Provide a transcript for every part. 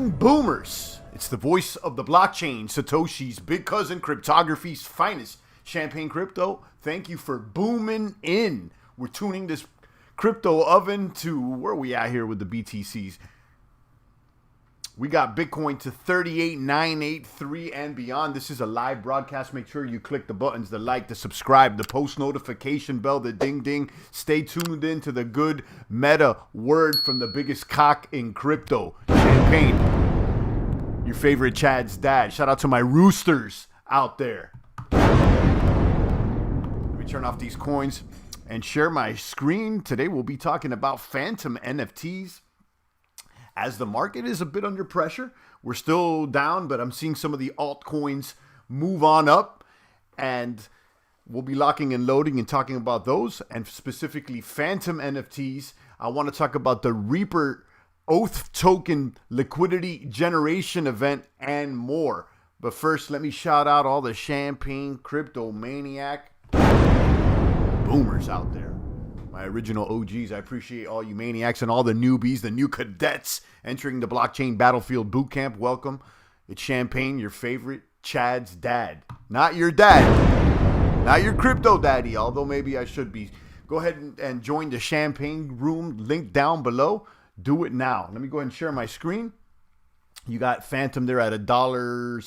morning, boomers. It's the voice of the blockchain, Satoshi's big cousin, cryptography's finest. Champagne Crypto, thank you for booming in. We're tuning this crypto oven to where we at here with the BTCs. We got Bitcoin to 38,983 and beyond. This is a live broadcast. Make sure you click the buttons, the like, the subscribe, the post notification bell, the ding ding. Stay tuned in to the good meta word from the biggest cock in crypto, Champagne. Your favorite Chad's dad. Shout out to my roosters out there. Let me turn off these coins and share my screen. Today we'll be talking about Fantom NFTs. As the market is a bit under pressure, we're still down, but I'm seeing some of the altcoins move on up, and we'll be locking and loading and talking about those, and specifically Fantom NFTs. I want to talk about the Reaper Oath token liquidity generation event and more. But first, let me shout out all the Champagne Crypto Maniac boomers out there. My original OGs, I appreciate all you maniacs and all the newbies, the new cadets entering the blockchain battlefield bootcamp. Welcome. It's Champagne, your favorite Chad's dad. Not your dad. Not your crypto daddy, although maybe I should be. Go ahead and join the Champagne room, link down below. Do it now. Let me go ahead and share my screen. You got Fantom there at $1.70,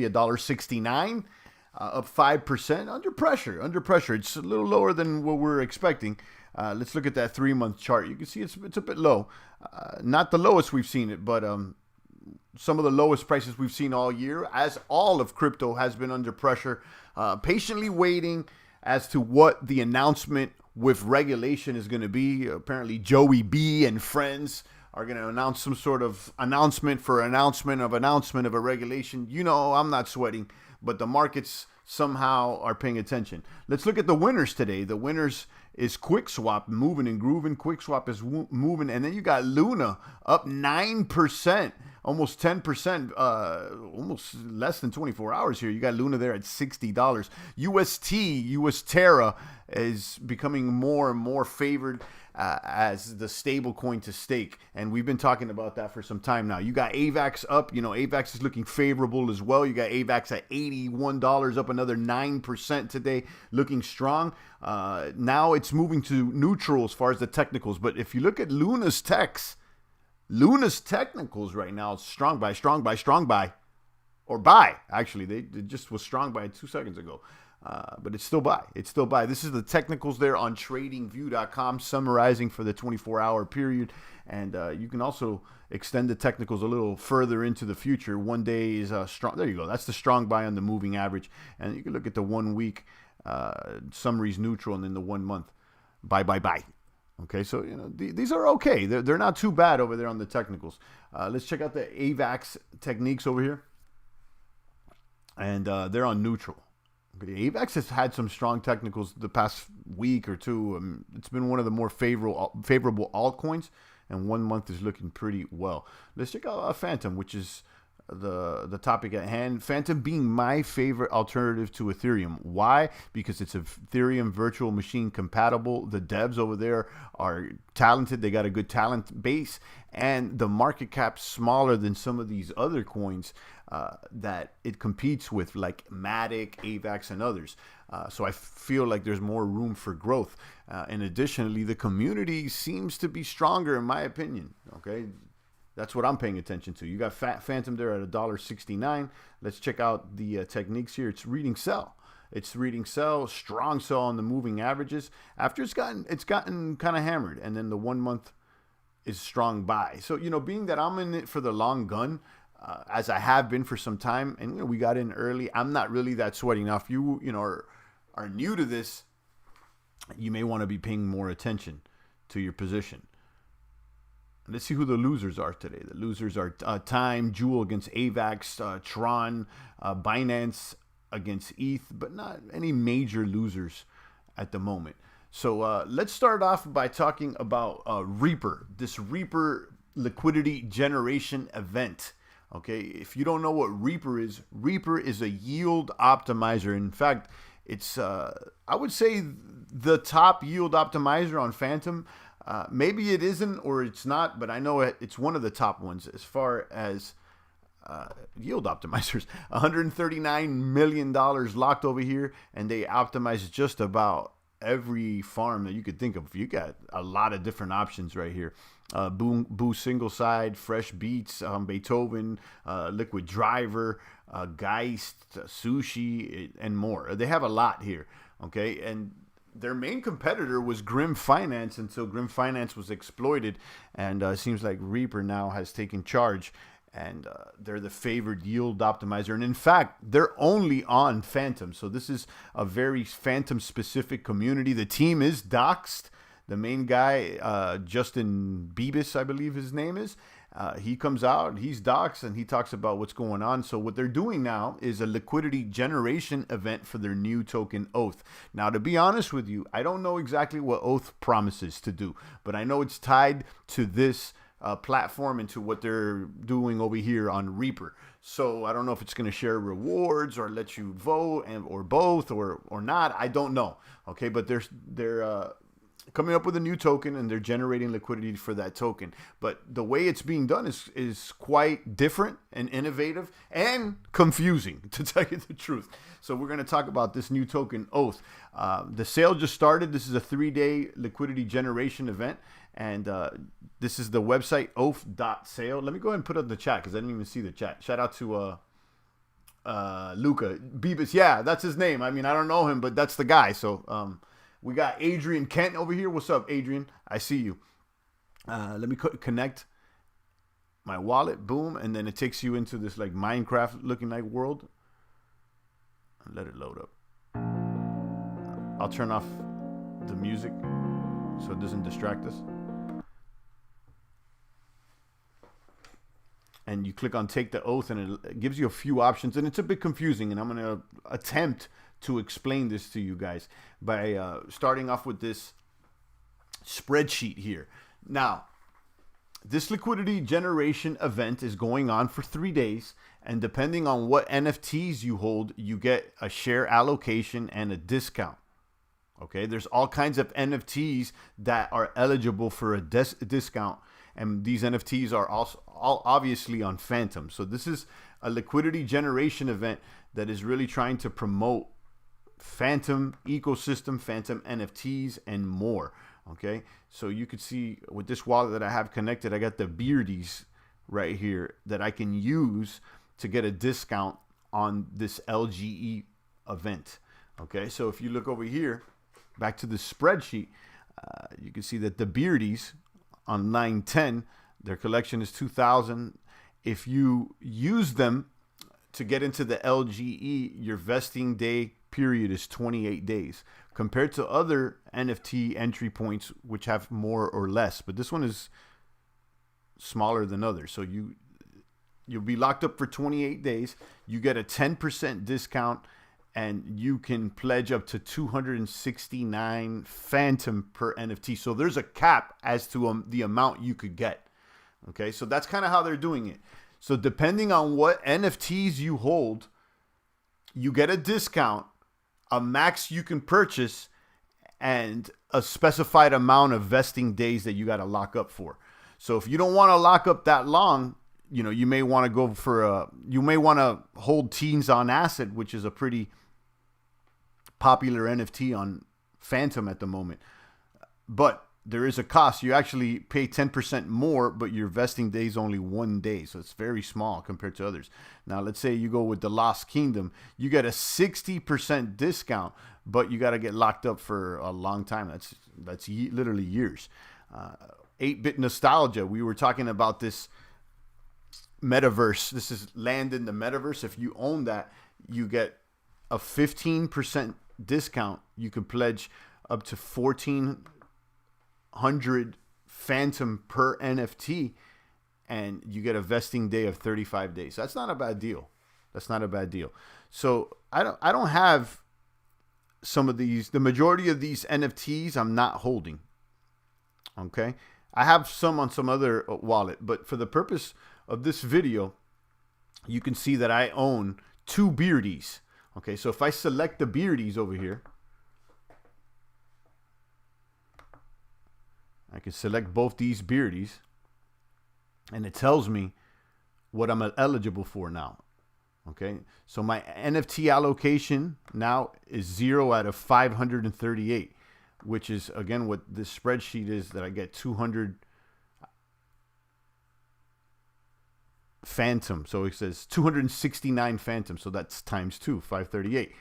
$1.69. Up 5%. Under pressure. It's a little lower than what we're expecting. Let's look at that 3-month chart. You can see it's a bit low. Not the lowest we've seen it, but some of the lowest prices we've seen all year, as all of crypto has been under pressure. Patiently waiting as to what the announcement with regulation is going to be. Apparently, Joey B and friends are going to announce some sort of announcement of a regulation. You know, I'm not sweating, but the markets somehow are paying attention. Let's look at the winners today. The winners is QuickSwap, moving and grooving. QuickSwap is moving. And then you got Luna up 9%, almost 10%, almost less than 24 hours here. You got Luna there at $60. US Terra is becoming more and more favored as the stable coin to stake. And we've been talking about that for some time now. You got AVAX up. You know, AVAX is looking favorable as well. You got AVAX at $81, up another 9% today, looking strong. Now it's moving to neutral as far as the technicals. But if you look at Luna's technicals right now, it's strong buy. Or buy, actually. They just was strong buy 2 seconds ago. But it's still buy. This is the technicals there on tradingview.com, summarizing for the 24-hour period. And you can also extend the technicals a little further into the future. 1 day is strong. There you go. That's the strong buy on the moving average. And you can look at the 1 week summaries neutral, and then the 1 month buy. Okay, so you know these are okay. They're not too bad over there on the technicals. Let's check out the AVAX techniques over here. And they're on neutral. AVAX has had some strong technicals the past week or two. It's been one of the more favorable altcoins, and 1 month is looking pretty well. Let's check out Fantom, which is the topic at hand. Fantom being my favorite alternative to Ethereum. Why? Because it's Ethereum virtual machine compatible. The devs over there are talented. They got a good talent base, and the market cap's smaller than some of these other coins that it competes with, like Matic, AVAX, and others. So I feel like there's more room for growth. And additionally, the community seems to be stronger, in my opinion. Okay, that's what I'm paying attention to. You got Fantom there at $1.69. Let's check out the techniques here. It's reading sell. Strong sell on the moving averages. After it's gotten kind of hammered, and then the 1 month is strong buy. So you know, being that I'm in it for the long gun, as I have been for some time, and you know, we got in early, I'm not really that sweating. Now, if you are new to this, you may want to be paying more attention to your position. Let's see who the losers are today. The losers are Time, Jewel against AVAX, Tron, Binance against ETH, but not any major losers at the moment. So let's start off by talking about Reaper, this Reaper liquidity generation event. Okay, if you don't know what Reaper is a yield optimizer. In fact, it's I would say the top yield optimizer on Fantom. Maybe it isn't or it's not, but I know it's one of the top ones as far as yield optimizers. $139 million locked over here, and they optimize just about every farm that you could think of. You got a lot of different options right here. Boo single side, fresh beets, Beethoven, liquid driver, Geist, sushi, and more. They have a lot here. Okay, and their main competitor was Grim Finance until Grim Finance was exploited, and it seems like Reaper now has taken charge, and they're the favored yield optimizer. And in fact, they're only on Fantom, so this is a very Fantom specific community. The team is doxed. The main guy, Justin Bibas, I believe his name is, he comes out, he's doxed, and he talks about what's going on. So what they're doing now is a liquidity generation event for their new token, Oath. Now, to be honest with you, I don't know exactly what Oath promises to do, but I know it's tied to this platform and to what they're doing over here on Reaper. So I don't know if it's going to share rewards or let you vote, or both, or not. I don't know. Okay, but they're coming up with a new token, and they're generating liquidity for that token. But the way it's being done is quite different and innovative and confusing, to tell you the truth. So we're going to talk about this new token, Oath. The sale just started. This is a 3-day liquidity generation event, and this is the website, oath.sale. Let me go ahead and put it in the chat because I didn't even see the chat. Shout out to Luca Bibas. Yeah, that's his name. I mean, I don't know him, but that's the guy. So we got Adrian Kent over here. What's up, Adrian? I see you. Let me connect my wallet. Boom. And then it takes you into this like Minecraft looking like world. Let it load up. I'll turn off the music so it doesn't distract us. And you click on take the oath, and it gives you a few options, and it's a bit confusing, and I'm going to attempt to explain this to you guys by starting off with this spreadsheet here. Now, this liquidity generation event is going on for 3 days, and depending on what NFTs you hold, you get a share allocation and a discount. Okay, there's all kinds of NFTs that are eligible for a discount, and these NFTs are also all obviously on Fantom. So this is a liquidity generation event that is really trying to promote Fantom ecosystem, Fantom NFTs, and more. Okay, so you could see with this wallet that I have connected, I got the Beardies right here that I can use to get a discount on this LGE event. Okay, so if you look over here, back to the spreadsheet, you can see that the Beardies on 9/10, their collection is 2,000. If you use them to get into the LGE, your vesting day period is 28 days compared to other NFT entry points which have more or less, but this one is smaller than others. So you'll be locked up for 28 days. You get a 10% discount, and you can pledge up to 269 Fantom per NFT. So there's a cap as to the amount you could get. Okay, so that's kind of how they're doing it. So depending on what NFTs you hold, you get a discount, a max you can purchase, and a specified amount of vesting days that you got to lock up for. So if you don't want to lock up that long, you may want to go for you may want to hold Teens on Acid, which is a pretty popular NFT on Fantom at the moment. But there is a cost. You actually pay 10% more, but your vesting day is only 1 day. So it's very small compared to others. Now, let's say you go with the Lost Kingdom. You get a 60% discount, but you got to get locked up for a long time. That's literally years. 8-Bit Nostalgia. We were talking about this metaverse. This is land in the metaverse. If you own that, you get a 15% discount. You can pledge up to 1,400 Fantom per NFT, and you get a vesting day of 35 days. That's not a bad deal. That's not a bad deal. So I don't have some of these. The majority of these NFTs I'm not holding. Okay, I have some on some other wallet, but for the purpose of this video, you can see that I own 2 Beardies. Okay, so if I select the Beardies over here, I can select both these Beardies, and it tells me what I'm eligible for now. Okay, so my NFT allocation now is 0 out of 538, which is, again, what this spreadsheet is, that I get 200 Fantom. So it says 269 Fantom. So that's times 2, 538.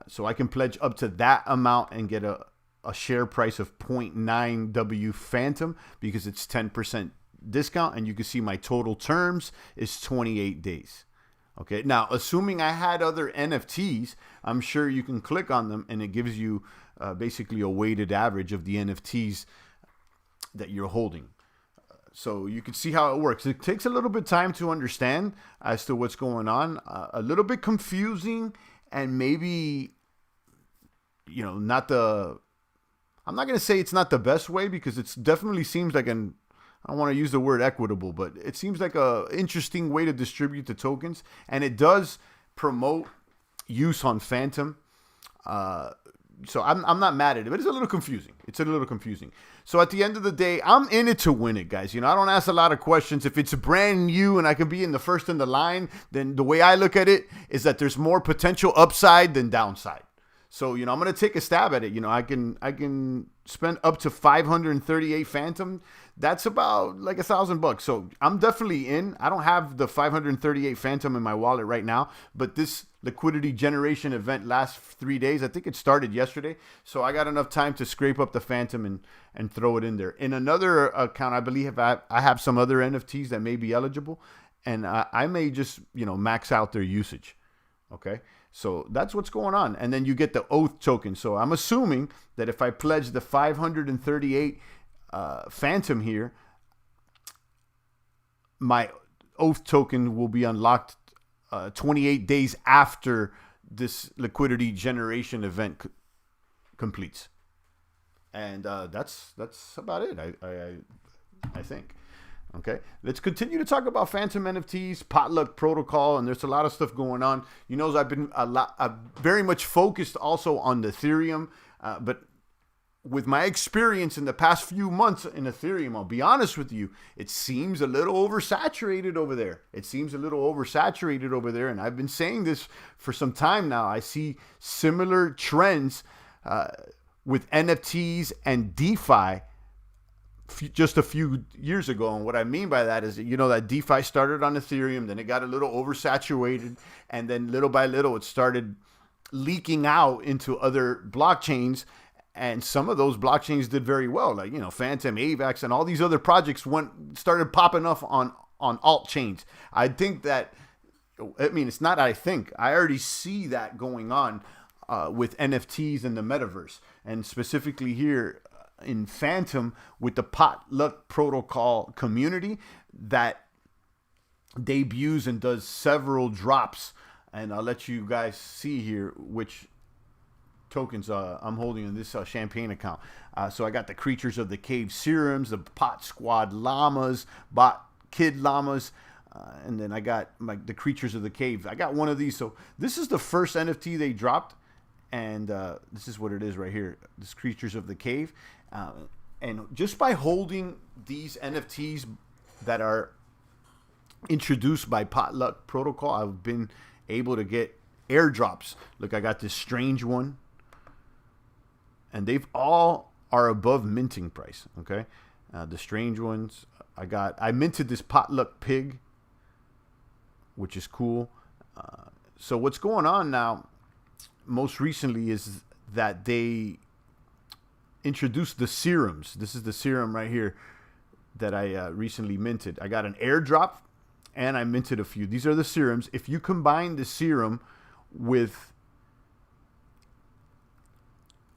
So I can pledge up to that amount and get a share price of 0.9 W Fantom, because it's 10% discount. And you can see my total terms is 28 days. Okay, now assuming I had other NFTs, I'm sure you can click on them and it gives you basically a weighted average of the NFTs that you're holding. So you can see how it works. It takes a little bit of time to understand as to what's going on. A little bit confusing, and maybe, I'm not going to say it's not the best way, because it definitely seems like I don't want to use the word equitable, but it seems like a interesting way to distribute the tokens, and it does promote use on Fantom. So I'm not mad at it, but it's a little confusing. So at the end of the day, I'm in it to win it, guys. I don't ask a lot of questions. If it's brand new and I can be in the first in the line, then the way I look at it is that there's more potential upside than downside. So, I'm going to take a stab at it. I can spend up to 538 Fantom. That's about like $1,000. So I'm definitely in. I don't have the 538 Fantom in my wallet right now, but this liquidity generation event lasts 3 days. I think it started yesterday. So I got enough time to scrape up the Fantom and throw it in there. In another account, I believe I have some other NFTs that may be eligible, and I may just, max out their usage. Okay. So that's what's going on. And then you get the oath token. So I'm assuming that if I pledge the 538 Fantom here, my oath token will be unlocked 28 days after this liquidity generation event completes. And that's about it, I think. Okay, let's continue to talk about Fantom NFTs, Potluck Protocol, and there's a lot of stuff going on. I've been very much focused also on the Ethereum, but with my experience in the past few months in Ethereum, I'll be honest with you, it seems a little oversaturated over there. And I've been saying this for some time now. I see similar trends with NFTs and DeFi just a few years ago. And what I mean by that is, that DeFi started on Ethereum, then it got a little oversaturated, and then little by little it started leaking out into other blockchains. And some of those blockchains did very well, like, Fantom, AVAX, and all these other projects started popping up on alt chains. I think that, it's not I think, I already see that going on with NFTs in the metaverse, and specifically here in Fantom with the Potluck Protocol community that debuts and does several drops. And I'll let you guys see here which tokens I'm holding in this Champagne account. So I got the Creatures of the Cave serums, the Pot Squad llamas, Bot Kid llamas, and then I got the Creatures of the Cave. I got one of these. So this is the first NFT they dropped, and this is what it is right here. This Creatures of the Cave. And just by holding these NFTs that are introduced by Potluck Protocol, I've been able to get airdrops. Look, I got this strange one, and they've all are above minting price. Okay, the strange ones I minted this Potluck pig, which is cool. So what's going on now most recently is that they introduced the serums. This is the serum right here that I recently minted. I got an airdrop and I minted a few. These are the serums. If you combine the serum with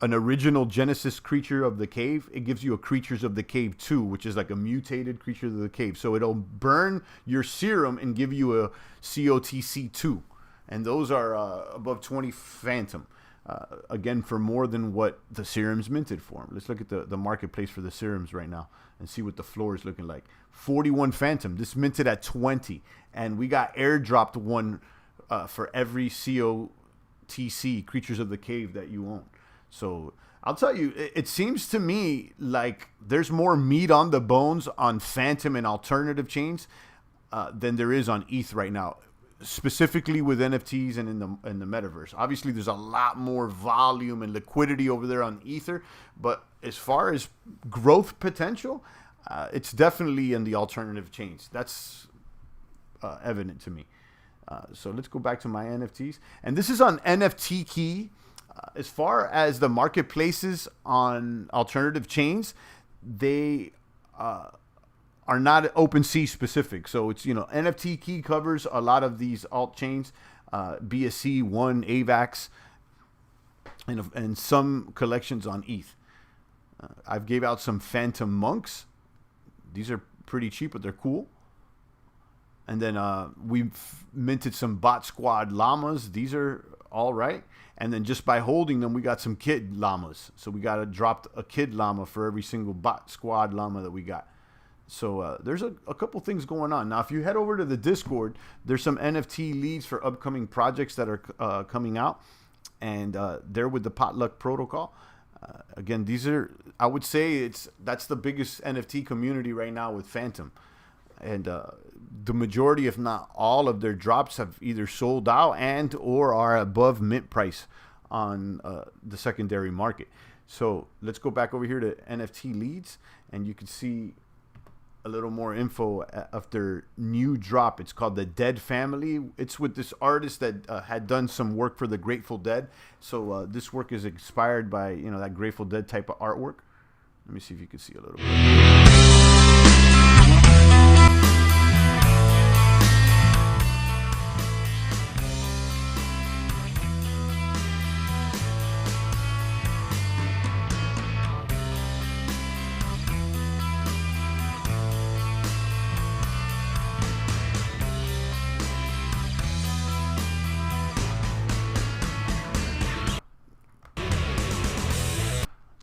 an original Genesis Creature of the Cave, it gives you a Creatures of the Cave 2, which is like a mutated Creature of the Cave. So it'll burn your serum and give you a COTC 2. And those are above 20 Fantom. Again, for more than what the serum's minted for. Let's look at the marketplace for the serums right now and see what the floor is looking like. 41 Fantom. This minted at 20. And we got airdropped one for every COTC, Creatures of the Cave, that you own. So I'll tell you, it seems to me like there's more meat on the bones on Fantom and alternative chains than there is on ETH right now, specifically with NFTs and in the metaverse. Obviously, there's a lot more volume and liquidity over there on Ether, but as far as growth potential, it's definitely in the alternative chains. That's evident to me. So let's go back to my NFTs, and this is on NFT Key. As far as the marketplaces on alternative chains, they are not OpenSea specific. So it's, NFT Key covers a lot of these alt chains, BSC, One, AVAX, and some collections on ETH. I've gave out some Fantom monks. These are pretty cheap, but they're cool. And then we've minted some Bot Squad llamas. These are all right. And then just by holding them, we got some kid llamas. So we dropped a kid llama for every single Bot Squad llama that we got. So there's a couple things going on. Now, if you head over to the Discord, there's some NFT leads for upcoming projects that are coming out. And they're with the Potluck protocol. Again, these are, I would say that's the biggest NFT community right now with Fantom. And the majority, if not all, of their drops have either sold out and or are above mint price on the secondary market. So let's go back over here to NFT leads, and you can see a little more info of their new drop. It's called The Dead Family. It's with this artist that had done some work for the Grateful Dead. So this work is inspired by, that Grateful Dead type of artwork. Let me see if you can see a little bit.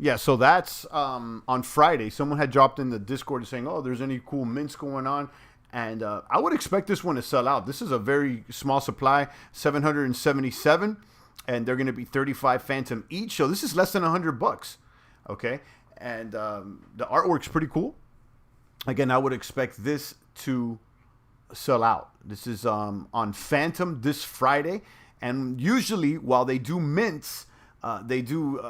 Yeah, so that's on Friday. Someone had dropped in the Discord saying, oh, there's any cool mints going on. And I would expect this one to sell out. This is a very small supply, 777. And they're going to be 35 Fantom each. So this is less than $100. Okay. And the artwork's pretty cool. Again, I would expect this to sell out. This is on Fantom this Friday. And usually, while they do mints, they do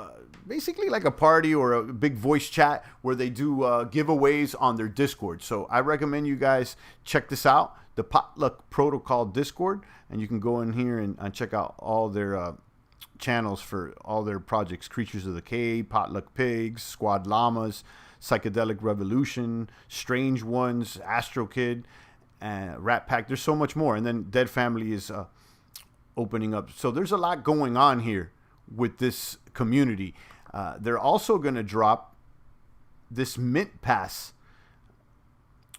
basically like a party or a big voice chat where they do giveaways on their Discord. So I recommend you guys check this out, the Potluck Protocol Discord, and you can go in here and check out all their channels for all their projects: Creatures of the Cave, Potluck Pigs, Squad Llamas, Psychedelic Revolution, Strange Ones, Astro Kid, Rat Pack. There's so much more. And then Dead Family is opening up. So there's a lot going on here with this community. They're also going to drop this mint pass,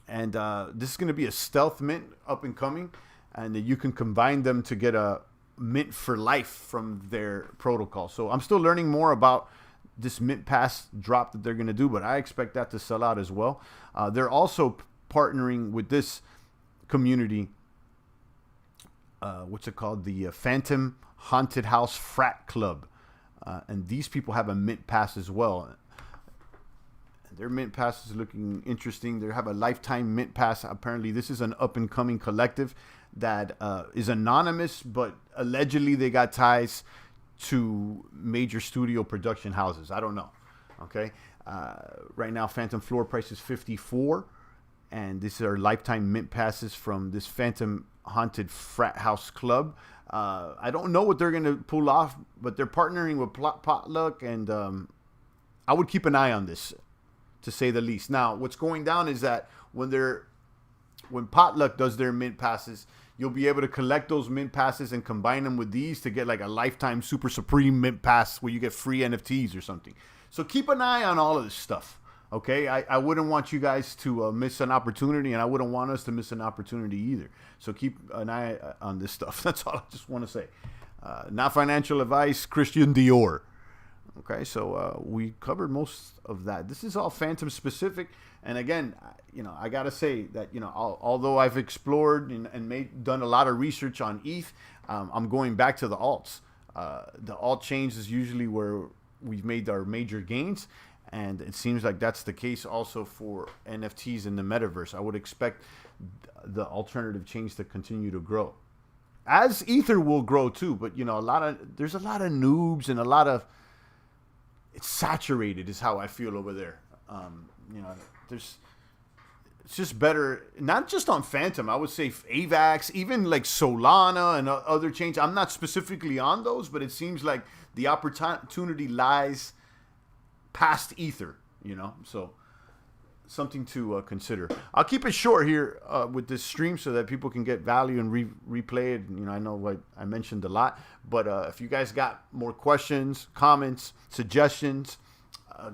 and this is going to be a stealth mint up and coming, and you can combine them to get a mint for life from their protocol. So I'm still learning more about this mint pass drop that they're going to do, but I expect that to sell out as well. They're also partnering with this community, what's it called, the Fantom Haunted House Frat Club, and these people have a mint pass as well. Their mint pass is looking interesting. They have a lifetime mint pass. Apparently this is an up and coming collective that is anonymous, but allegedly they got ties to major studio production houses. I don't know. Okay. Right now Fantom floor price is 54, and these are lifetime mint passes from this Fantom Haunted Frat House Club. I don't know what they're going to pull off, but they're partnering with Potluck, and I would keep an eye on this, to say the least. Now, what's going down is that when Potluck does their mint passes, you'll be able to collect those mint passes and combine them with these to get like a lifetime super supreme mint pass where you get free NFTs or something. So keep an eye on all of this stuff. Okay, I wouldn't want you guys to miss an opportunity, and I wouldn't want us to miss an opportunity either. So keep an eye on this stuff. That's all I just want to say. Not financial advice, Christian Dior. Okay, so we covered most of that. This is all Fantom specific. And again, I got to say that, although I've explored and done a lot of research on ETH, I'm going back to the alts. The alt chains is usually where we've made our major gains. And it seems like that's the case also for NFTs in the metaverse. I would expect the alternative chains to continue to grow. As Ether will grow too, but you know, there's a lot of noobs and a lot of, it's saturated is how I feel over there. You know, it's just better, not just on Fantom. I would say AVAX, even like Solana and other chains. I'm not specifically on those, but it seems like the opportunity lies past Ether, you know, so something to consider. I'll keep it short here with this stream so that people can get value and replay it. You know, I know I mentioned a lot, but if you guys got more questions, comments, suggestions,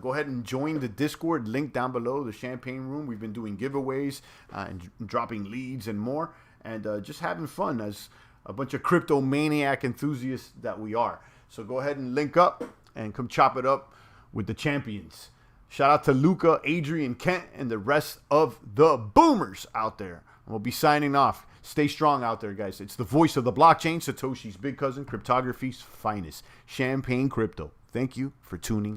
go ahead and join the Discord, link down below, the Champagne Room. We've been doing giveaways and dropping leads and more, and just having fun as a bunch of crypto maniac enthusiasts that we are. So go ahead and link up and come chop it up with the champions. Shout out to Luca, Adrian, Kent, and the rest of the boomers out there. We'll be signing off. Stay strong out there, guys. It's the voice of the blockchain, Satoshi's big cousin, cryptography's finest, Champagne Crypto. Thank you for tuning